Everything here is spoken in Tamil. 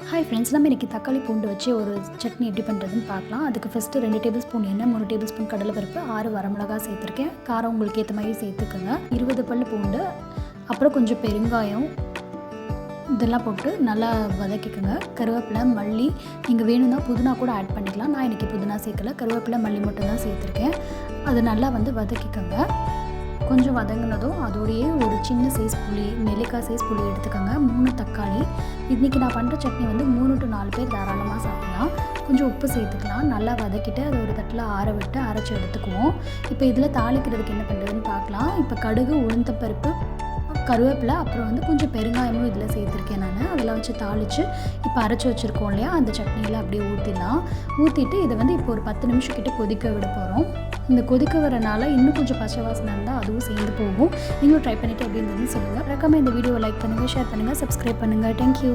ஹாய் ஃப்ரெண்ட்ஸ், நம்ம இன்றைக்கி தக்காளி பூண்டு வச்சு ஒரு சட்னி எப்படி பண்ணுறதுன்னு பார்க்கலாம். அதுக்கு ஃபஸ்ட்டு 2 டேபிள் ஸ்பூன் எண்ணெய், 3 டேபிள் ஸ்பூன் கடலைப்பருப்பு, 6 வரமிளகா சேர்த்துருக்கேன். காரம் உங்களுக்கு ஏற்ற மாதிரி சேர்த்துக்கோங்க. 20 பல் பூண்டு, அப்புறம் கொஞ்சம் பெருங்காயம், இதெல்லாம் போட்டு நல்லா வதக்கிக்கோங்க. கருவேப்பிலை, மல்லி, நீங்கள் வேணும்னா புதினா கூட ஆட் பண்ணிக்கலாம். நான் இன்றைக்கி புதினா சேர்க்கல, கருவேப்பிலை, மல்லி மட்டும் தான் சேர்த்துருக்கேன். அது நல்லா வதக்கிக்கோங்க. கொஞ்சம் வதங்கினதும் அதோடையே ஒரு சின்ன சைஸ் புளி, நெல்லிக்காய் சைஸ் புளி எடுத்துக்கோங்க. 3 தக்காளி. இன்றைக்கி நான் பண்ணுற சட்னி 3 to 4 பேர் தாராளமாக சாப்பிட்லாம். கொஞ்சம் உப்பு சேர்த்துக்கலாம். நல்லா வதக்கிட்டு அதை ஒரு தட்டில் ஆற விட்டு அரைச்சி எடுத்துக்குவோம். இப்போ இதில் தாளிக்கிறதுக்கு என்ன பண்ணுறதுன்னு பார்க்கலாம். இப்போ கடுகு, உளுந்தம்பருப்பு, கருவேப்பிலை, அப்புறம் கொஞ்சம் பெருங்காயமும் இதில் சேர்த்துருக்கேன் நான். அதெல்லாம் வச்சு தாளித்து இப்போ அரைச்சி வச்சுருக்கோம் இல்லையா, அந்த சட்னியில் அப்படியே ஊற்றிடலாம். ஊற்றிட்டு இதை இப்போ ஒரு 10 நிமிஷம் கிட்ட கொதிக்க விட போகிறோம். இந்த கொதிக்க வரனால இன்னும் கொஞ்சம் பச்சை வாசனை இருந்தால் அதுவும் சேர்ந்து போகும். நீங்களும் ட்ரை பண்ணிவிட்டு எப்படி இருந்ததுன்னு சொல்லுங்கள். மறக்காமல் இந்த வீடியோவை லைக் பண்ணுங்கள், ஷேர் பண்ணுங்கள், சப்ஸ்கிரைப் பண்ணுங்கள். தேங்க்யூ.